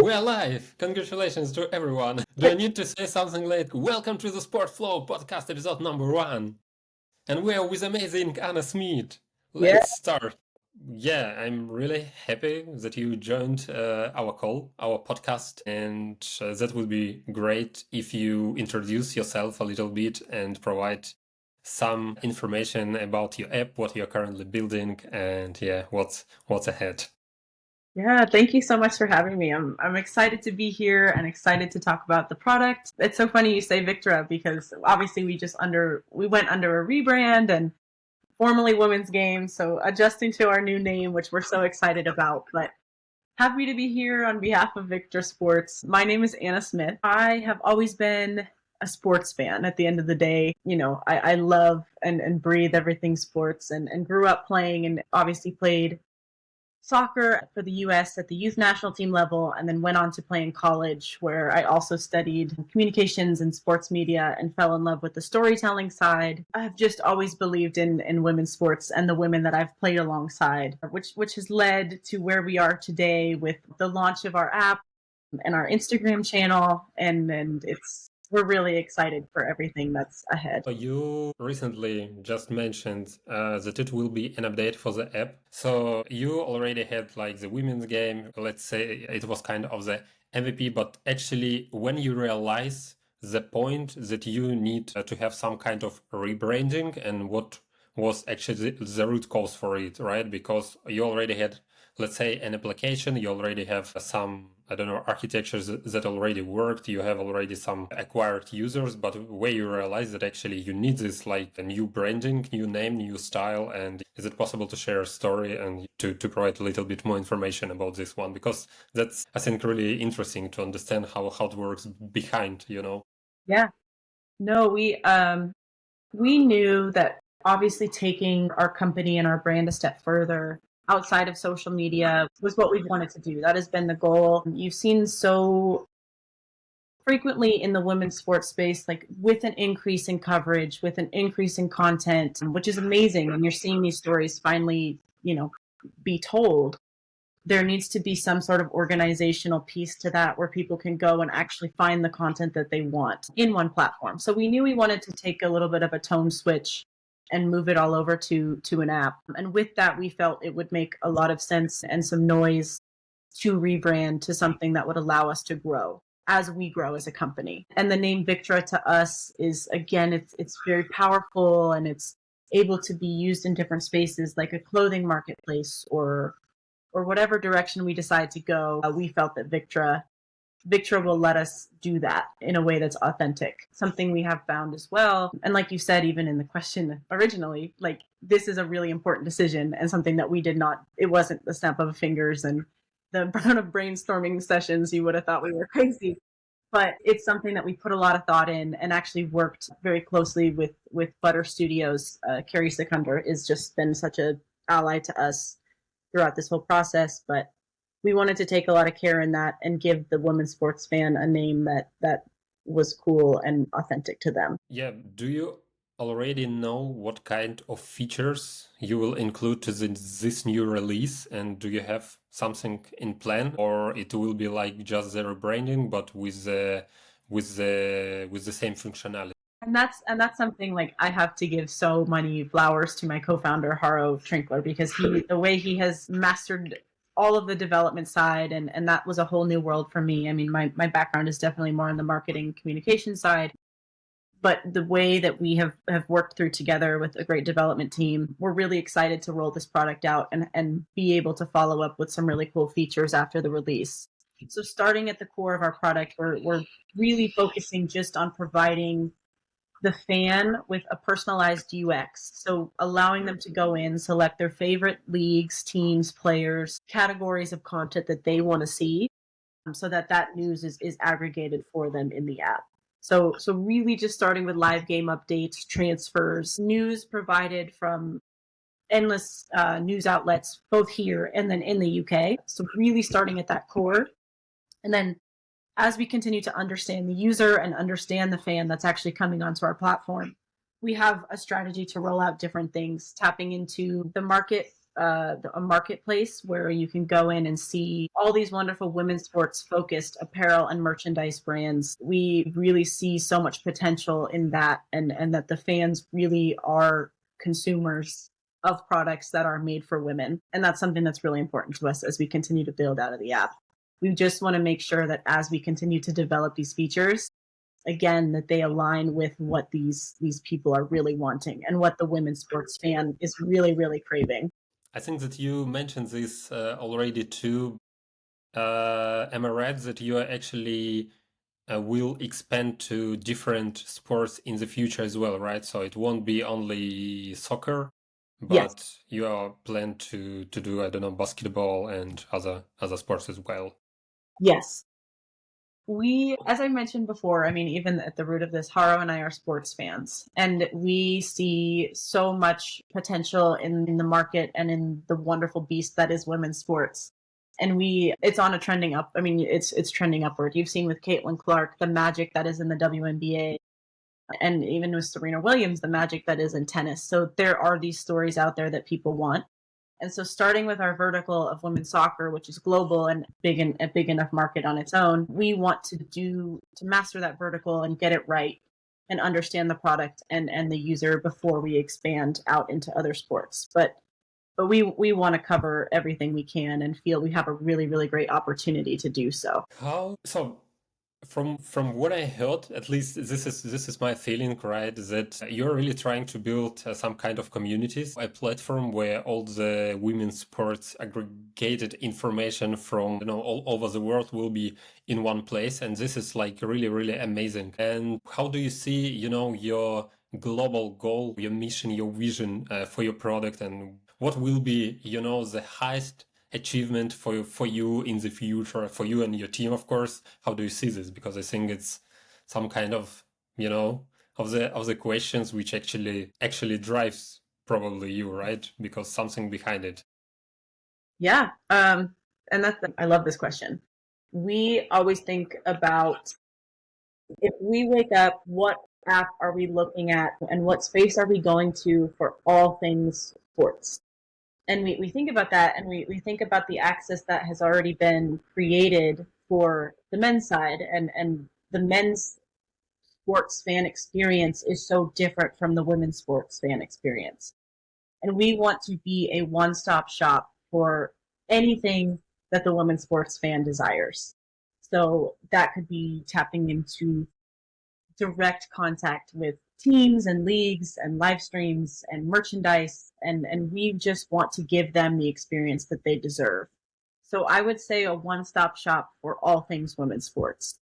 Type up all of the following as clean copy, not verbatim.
We're live! Congratulations to everyone! Do I need to say something like, welcome to the Sportflow podcast episode number 1? And we're with amazing Anna Smith. Yeah, Let's start. Yeah, I'm really happy that you joined our call, our podcast, and that would be great if you introduce yourself a little bit and provide some information about your app, what you're currently building, and yeah, what's ahead. yeah. Thank you so much for having me. I'm excited to be here and excited to talk about the product. It's so funny you say Victra because obviously we went under a rebrand and formerly Women's Game, so adjusting to our new name, which we're so excited about. But happy to be here on behalf of Victra Sports. My name is Anna Smith. I have always been a sports fan. At the end of the day, I love and breathe everything sports, and grew up playing and obviously played soccer for the US at the youth national team level, and then went on to play in college, where I also studied communications and sports media and fell in love with the storytelling side. I've just always believed in women's sports and the women that I've played alongside, which has led to where we are today with the launch of our app and our Instagram channel, and we're really excited for everything that's ahead. You recently just mentioned that it will be an update for the app. So you already had like the women's game, let's say it was kind of the MVP, but actually when you realize the point that you need to have some kind of rebranding and what was actually the root cause for it, right? Because you already had, let's say, an application, you already have some, I don't know, architectures that already worked, you have already some acquired users, but where you realize that actually you need this like a new branding, new name, new style, and is it possible to share a story and to provide a little bit more information about this one? Because that's, I think, really interesting to understand how it works behind, Yeah. No, we knew that obviously taking our company and our brand a step further outside of social media was what we wanted to do. That has been the goal. You've seen so frequently in the women's sports space, like with an increase in coverage, with an increase in content, which is amazing. And you're seeing these stories finally, be told. There needs to be some sort of organizational piece to that where people can go and actually find the content that they want in one platform. So we knew we wanted to take a little bit of a tone switch and move it all over to an app. And with that, we felt it would make a lot of sense and some noise to rebrand to something that would allow us to grow as we grow as a company. And the name Victra to us is, again, it's very powerful, and it's able to be used in different spaces like a clothing marketplace or whatever direction we decide to go. We felt that Victra will let us do that in a way that's authentic. Something we have found as well. And like you said, even in the question originally, like this is a really important decision and something that it wasn't the snap of fingers and the amount of brainstorming sessions you would have thought we were crazy. But it's something that we put a lot of thought in and actually worked very closely with Butter Studios. Carrie Seconder has just been such an ally to us throughout this whole process, but we wanted to take a lot of care in that and give the women's sports fan a name that was cool and authentic to them. Yeah, do you already know what kind of features you will include to this new release? And do you have something in plan, or it will be like just the rebranding but with the same functionality? And that's something like I have to give so many flowers to my co-founder Haro Trinkler, because the way he has mastered all of the development side, and that was a whole new world for me. I mean, my background is definitely more on the marketing communication side, but the way that we have worked through together with a great development team, we're really excited to roll this product out and be able to follow up with some really cool features after the release. So starting at the core of our product, we're really focusing just on providing the fan with a personalized UX. So allowing them to go in, select their favorite leagues, teams, players, categories of content that they want to see, so that news is aggregated for them in the app. So really just starting with live game updates, transfers, news provided from endless news outlets, both here and then in the UK. So really starting at that core. And then as we continue to understand the user and understand the fan that's actually coming onto our platform, we have a strategy to roll out different things, tapping into the market a marketplace where you can go in and see all these wonderful women's sports focused apparel and merchandise brands. We really see so much potential in that, and that the fans really are consumers of products that are made for women. And that's something that's really important to us as we continue to build out of the app. We just want to make sure that as we continue to develop these features, again, that they align with what these people are really wanting and what the women's sports fan is really, really craving. I think that you mentioned this already too. Am I right that you are actually will expand to different sports in the future as well, right? So it won't be only soccer, Yes. but you are planned to do, I don't know, basketball and other sports as well. Yes. We, as I mentioned before, I mean, even at the root of this, Haro and I are sports fans, and we see so much potential in the market and in the wonderful beast that is women's sports. And it's on a trending up. I mean, it's trending upward. You've seen with Caitlin Clark the magic that is in the WNBA, and even with Serena Williams the magic that is in tennis. So there are these stories out there that people want. And so starting with our vertical of women's soccer, which is global and a big enough market on its own, we want to master that vertical and get it right and understand the product and the user before we expand out into other sports. But we want to cover everything we can and feel we have a really, really great opportunity to do so. How so? From what I heard, at least this is my feeling, right? That you're really trying to build some kind of communities, a platform where all the women's sports aggregated information from all over the world will be in one place, and this is like really really amazing. And how do you see your global goal, your mission, your vision for your product, and what will be the highest achievement for you in the future, for you and your team, of course? How do you see this? Because I think it's some kind of of the questions which actually drives probably you, right? Because something behind it. Yeah. And I love this question. We always think about, if we wake up, what app are we looking at and what space are we going to for all things sports? And we think about that, and we think about the access that has already been created for the men's side, and the men's sports fan experience is so different from the women's sports fan experience. And we want to be a one-stop shop for anything that the women's sports fan desires. So that could be tapping into direct contact with teams and leagues and live streams and merchandise, and we just want to give them the experience that they deserve. So I would say a one-stop shop for all things women's sports,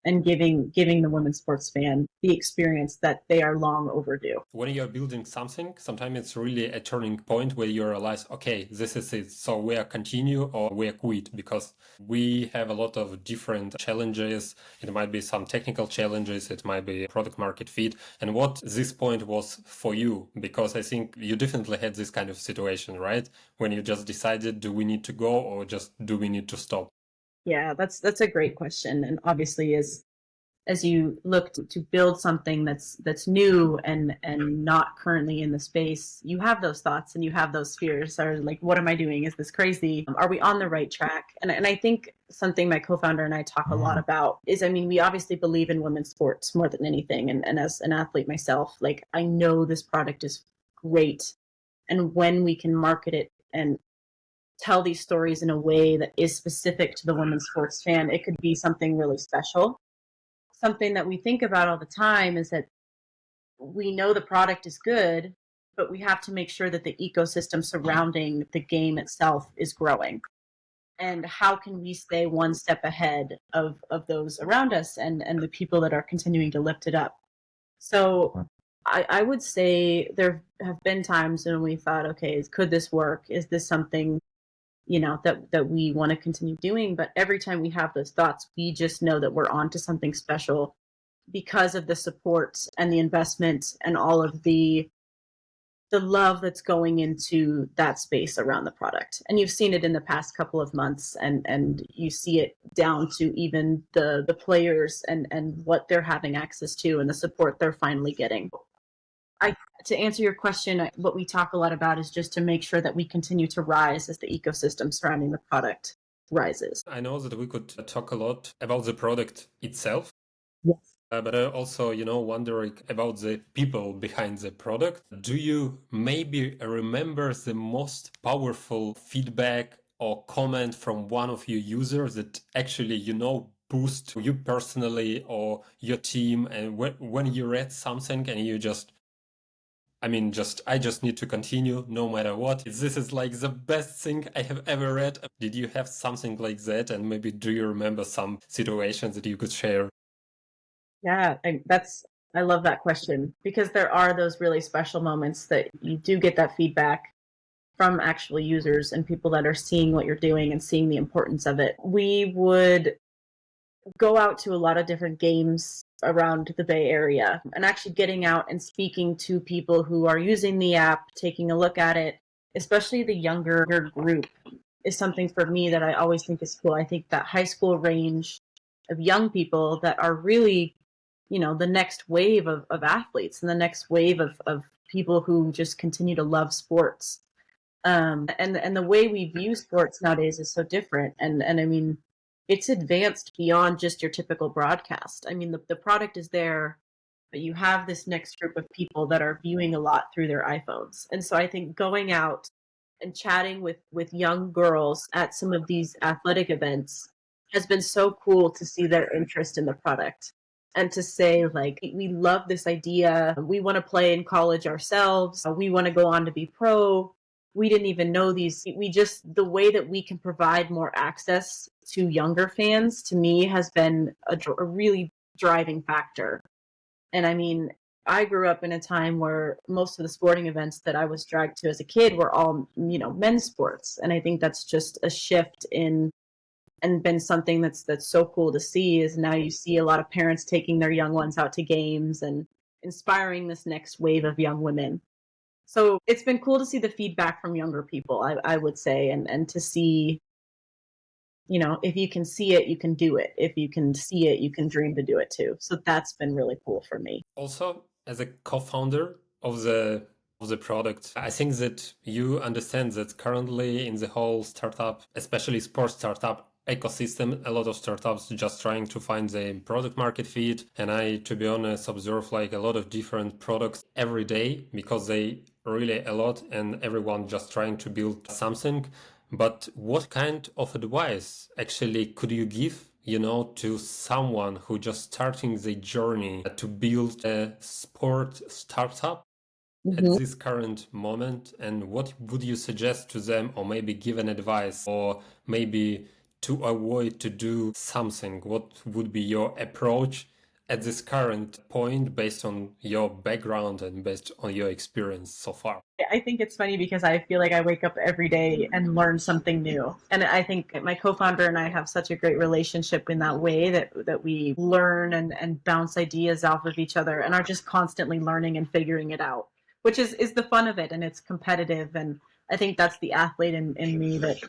and giving the women's sports fan the experience that they are long overdue. When you're building something, sometimes it's really a turning point where you realize, okay, this is it. So we are continue or we are quit, because we have a lot of different challenges. It might be some technical challenges. It might be product market fit. And what this point was for you, because I think you definitely had this kind of situation, right? When you just decided, do we need to go or just do we need to stop? Yeah, that's a great question. And obviously, as you look to build something that's new and not currently in the space, you have those thoughts and you have those fears. Are like, what am I doing? Is this crazy? Are we on the right track? And I think something my co-founder and I talk a lot about is, I mean, we obviously believe in women's sports more than anything. And as an athlete myself, like, I know this product is great. And when we can market it and tell these stories in a way that is specific to the women's sports fan, it could be something really special. Something that we think about all the time is that we know the product is good, but we have to make sure that the ecosystem surrounding the game itself is growing. And how can we stay one step ahead of those around us and the people that are continuing to lift it up? So I would say there have been times when we thought, okay, could this work? Is this something that we want to continue doing? But every time we have those thoughts, we just know that we're on to something special because of the support and the investment and all of the love that's going into that space around the product. And you've seen it in the past couple of months, and you see it down to even the players and what they're having access to and the support they're finally getting. I to answer your question, what we talk a lot about is just to make sure that we continue to rise as the ecosystem surrounding the product rises. I know that we could talk a lot about the product itself, Yes. but I also, wondering about the people behind the product. Do you maybe remember the most powerful feedback or comment from one of your users that actually, boost you personally or your team? And when you read something and you I just need to continue no matter what. This is like the best thing I have ever read. Did you have something like that? And maybe do you remember some situations that you could share? Yeah, I love that question because there are those really special moments that you do get that feedback from actual users and people that are seeing what you're doing and seeing the importance of it. We would go out to a lot of different games around the Bay Area and actually getting out and speaking to people who are using the app, taking a look at it, especially the younger group is something for me that I always think is cool. I think that high school range of young people that are really, the next wave of athletes and the next wave of people who just continue to love sports. And the way we view sports nowadays is so different. And I mean, it's advanced beyond just your typical broadcast. I mean, the product is there, but you have this next group of people that are viewing a lot through their iPhones. And so I think going out and chatting with young girls at some of these athletic events has been so cool to see their interest in the product and to say like we love this idea, we want to play in college ourselves, we want to go on to be pro. We didn't even know these. We just, the way that we can provide more access to younger fans to me has been a really driving factor. And I mean, I grew up in a time where most of the sporting events that I was dragged to as a kid were all, men's sports. And I think that's just a shift in and been something that's so cool to see is now you see a lot of parents taking their young ones out to games and inspiring this next wave of young women. So it's been cool to see the feedback from younger people, I would say, and to see, if you can see it, you can do it. If you can see it, you can dream to do it too. So that's been really cool for me. Also, as a co-founder of the product, I think that you understand that currently in the whole startup, especially sports startup ecosystem, a lot of startups just trying to find the product market fit. And I, to be honest, observe like a lot of different products every day because they really a lot and everyone just trying to build something. But what kind of advice actually could you give, to someone who just starting the journey to build a sport startup at Hmm. this current moment? And what would you suggest to them, or maybe give an advice, or maybe to avoid to do something? What would be your approach at this current point based on your background and based on your experience so far? I think it's funny because I feel like I wake up every day and learn something new. And I think my co-founder and I have such a great relationship in that way that we learn and bounce ideas off of each other and are just constantly learning and figuring it out, which is the fun of it. And it's competitive. And I think that's the athlete in me that,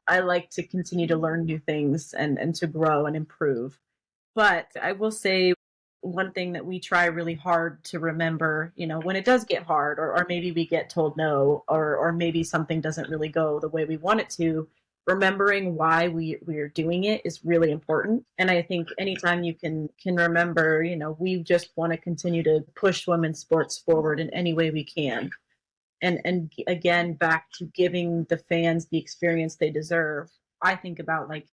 I like to continue to learn new things and to grow and improve. But I will say one thing that we try really hard to remember, when it does get hard, or maybe we get told no, or maybe something doesn't really go the way we want it to, remembering why we're doing it is really important. And I think anytime you can remember, we just want to continue to push women's sports forward in any way we can. And again, back to giving the fans the experience they deserve. I think about like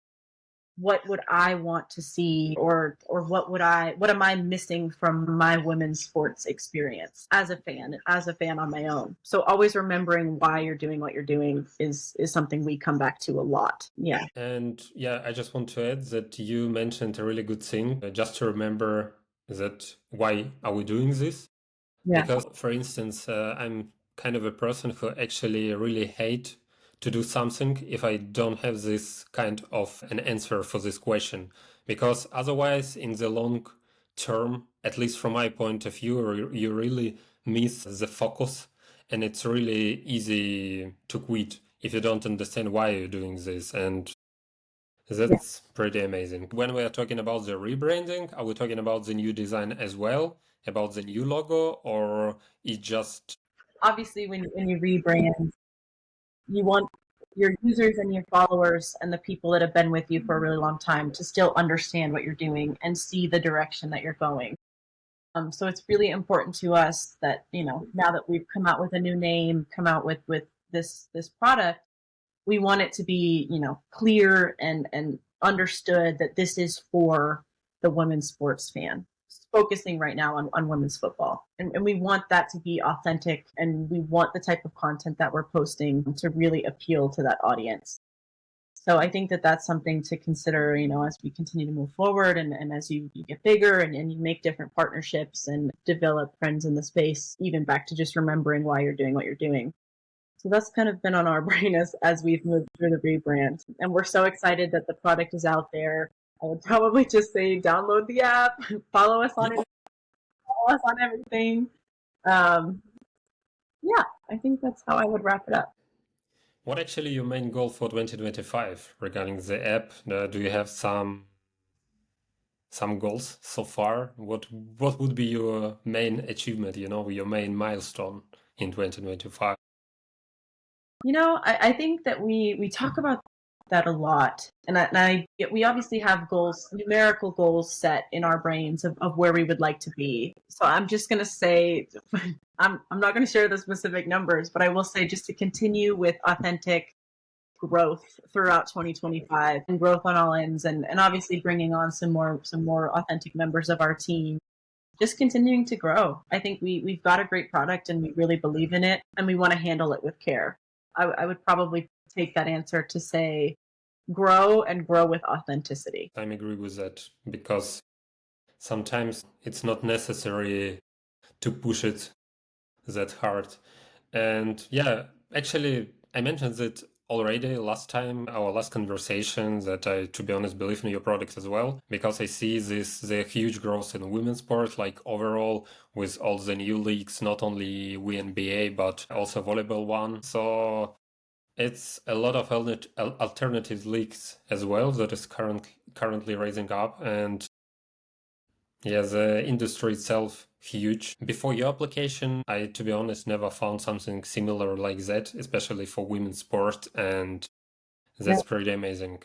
what would I want to see or what am I missing from my women's sports experience as a fan on my own. So always remembering why you're doing what you're doing is something we come back to a lot. Yeah. And yeah, I just want to add that you mentioned a really good thing, just to remember that why are we doing this? Yeah. Because, for instance, I'm kind of a person who actually really hate to do something if I don't have this kind of an answer for this question. Because otherwise, in the long term, at least from my point of view, you really miss the focus, and it's really easy to quit if you don't understand why you're doing this. And Yeah. that's pretty amazing. When we are talking about the rebranding, are we talking about the new design as well? about the new logo, or it just Obviously, when you rebrand, you want your users and your followers and the people that have been with you for a really long time to still understand what you're doing and see the direction that you're going. So it's really important to us that, now that we've come out with a new name, come out with this product, we want it to be, clear and understood that this is for the women's sports fan, focusing right now on women's football. And we want that to be authentic, and we want the type of content that we're posting to really appeal to that audience. So I think that that's something to consider, as we continue to move forward, and as you get bigger and you make different partnerships and develop friends in the space, even back to just remembering why you're doing what you're doing. So that's kind of been on our brain as we've moved through the rebrand. And we're so excited that the product is out there. I would probably just say download the app, follow us on it, follow us on everything. Um, yeah, I think that's how I would wrap it up. what actually your main goal for 2025 regarding the app? Do you have some goals so far? What would be your main achievement, your main milestone in 2025? I think that we talk about that a lot, and we obviously have goals, numerical goals set in our brains of where we would like to be. So I'm just going to say, I'm not going to share the specific numbers, but I will say just to continue with authentic growth throughout 2025 and growth on all ends, and obviously bringing on some more authentic members of our team. Just continuing to grow. I think we've got a great product and we really believe in it, and we want to handle it with care. I would probably take that answer to say grow and grow with authenticity. I agree with that, because sometimes it's not necessary to push it that hard. And yeah, actually, I mentioned it already last time, our last conversation, that I, to be honest, believe in your product as well, because I see the huge growth in women's sport, like overall, with all the new leagues, not only WNBA, but also volleyball one. So it's a lot of alternative leagues as well that is currently raising up. And yeah, the industry itself huge. Before your application, I, to be honest, never found something similar like that, especially for women's sport, and that's pretty amazing.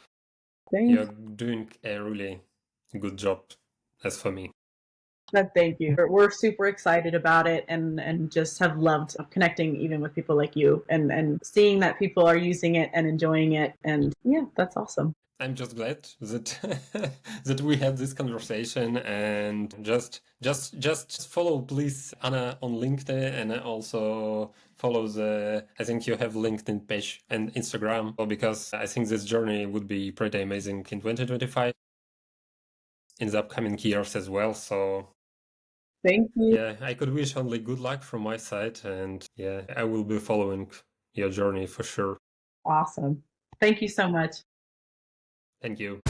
Thanks. You're doing a really good job, as for me. Thank you. We're super excited about it, and just have loved connecting even with people like you, and seeing that people are using it and enjoying it. And yeah, that's awesome. I'm just glad that that we had this conversation, and just follow please Anna on LinkedIn, and also follow I think you have LinkedIn page and Instagram, because I think this journey would be pretty amazing in 2025, in the upcoming years as well. So thank you. yeah, I could wish only good luck from my side, and yeah, I will be following your journey for sure. Awesome. Thank you so much. Thank you.